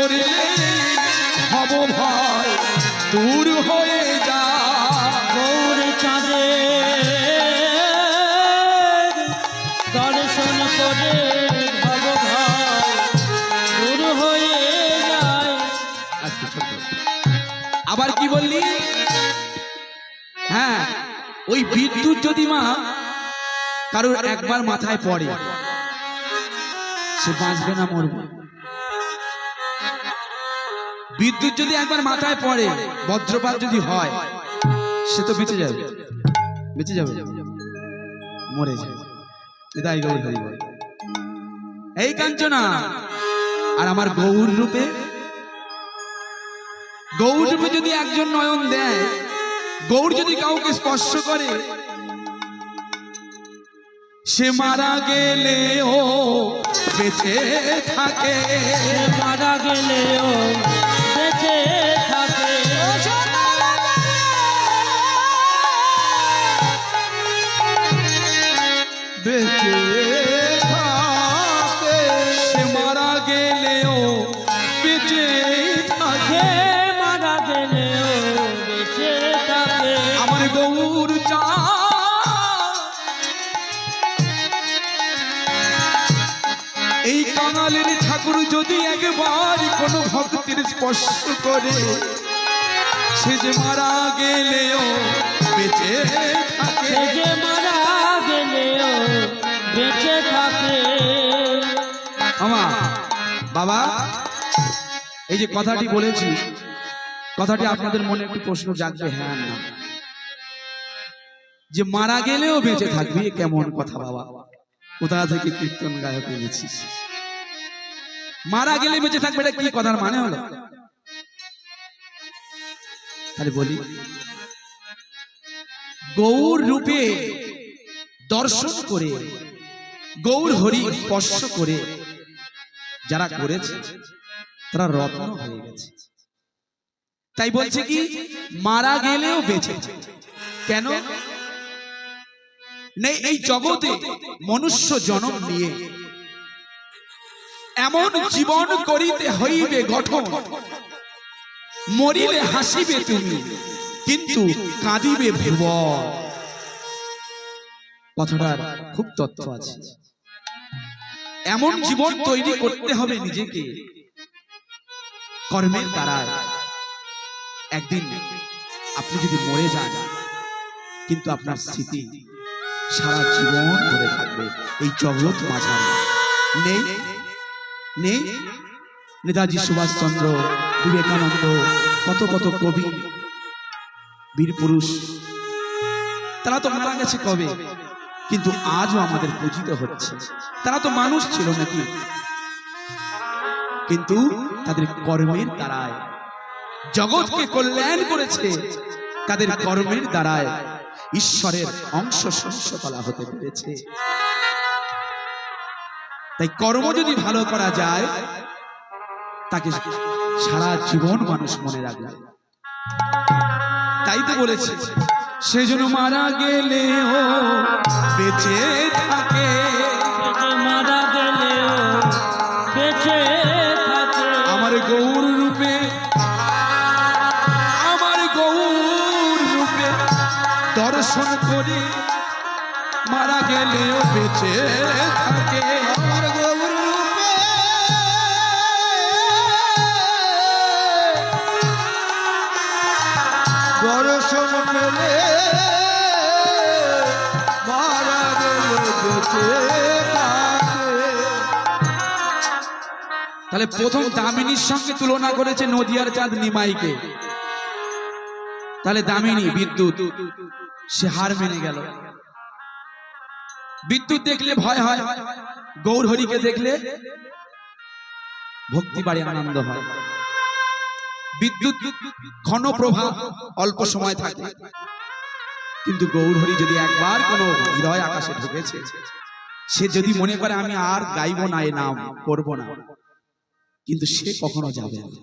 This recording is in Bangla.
করলে হব ভয় দূর হয়ে যা। গৌর চাঁদে দর্শন করে ভব ভয় দূর হয়ে যায়। আবার কি বললি? হ্যাঁ, ওই বিদ্যুৎ যদি মা কারোর একবার মাথায় পড়ে সে বাঁচবে না মরবে। বিদ্যুৎ যদি একবার মাথায় পড়ে, বজ্রপাত যদি হয়, সে তো বেঁচে যাবে, বেঁচে যাবে, মরে যাবে। তাই গৌর হরি বল। এই কাঞ্চনা আর আমার গৌর রূপে, গৌর রূপে যদি একজন নয়ন দেয়, গৌর যদি কাউকে স্পর্শ করে, সে মারা গেলেও বেঁচে থাকে, মারা গেলেও বেঁচে থাকে। বেঁচে থাকে, সে মারা গেলেও বেঁচে থাকে, মারা গেলেও বেঁচে থাকে। আমার গৌর চাঁদ এই কাঙালের ঠাকুর যদি একবার কোন ভক্তের স্পর্শ করে, সে যে মারা গেলেও বেঁচে থাকে, সে যে মারা গেলেও বেঁচে থাকে। আমা বাবা, এই যে কথাটি বলেছি, কথাটি আপনাদের মনে একটু প্রশ্ন জাগবে, হ্যাঁ না? যে মারা গেলেও বেঁচে থাকবি, কেমন কথা বাবা? কোথা থেকে কীর্তন গায়ক এনেছিস? মারা গেলে বেঁচে থাকবে, এটা কি কথার মানে হলো? তাহলে বলি, গৌর রূপে দর্শন করে, গৌর হরি স্পর্শ করে যারা করেছে তারা রত্ন হয়ে গেছে। তাই বলছে কি মারা গেলেও বেঁচে। কেন? নেই এই জগতে মনুষ্য জন্ম নিয়ে এমন জীবন করিতে হইবে গঠন, মরিলে হাসিবে তুমি কিন্তু কাঁদিবে ভুবন। কথাটার খুব তথ্য আছে। এমন জীবন তৈরি করতে হবে নিজেকে কর্মের দ্বারা। একদিন আপনি যদি মরে যান, কিন্তু আপনার স্মৃতি সারা জীবন ধরে থাকবে এই জগৎ মাঝারে। নেই নেই নেতাজি সুভাষচন্দ্র, বিবেকানন্দ, কত কত কবি, বীর পুরুষ, তারা তো মারা গেছে কবে, কিন্তু আজও আমাদের পূজিত হচ্ছে। তারা তো মানুষ ছিল নাকি? কিন্তু তাদের কর্মের দ্বারায় জগৎকে কল্যাণ করেছে, তাদের কর্মের দ্বারায় ঈশ্বরের অংশ সংশতলা হতে পেরেছে। তাই কর্ম যদি ভালো করা যায়, তাকে সারা জীবন মানুষ মনে রাখবে। তাই তো বলেছে, সেজন্য মারা গেলেও বেঁচে থাকে, মারা গেলেও বেঁচে থাকে। আমার গৌর রূপে, আমার গৌর রূপে দর্শন করে মারা গেলেও বেঁচে থাকে, আমার গৌর রূপে দর্শন পেলে মারা গেলে বেঁচে থাকে। তাহলে প্রথম দামিনীর সঙ্গে তুলনা করেছে নদিয়ার চাঁদ নিমাইকে। তাহলে দামিনী বিদ্যুৎ, সে হার মেনে গেল। বিদ্যুৎ দেখলে ভয় হয়, গৌর হরিকে দেখলে ভক্তি বাড়ে, আনন্দ হয়। বিদ্যুৎ ঘন প্রভা অল্প সময় থাকে, কিন্তু গৌর হরি যদি একবার কোনো হৃদয় আকাশে ঢুকেছে, সে যদি মনে করে আমি আর গাইব না, এ নাম করব না, কিন্তু সে কখনো যাবে না।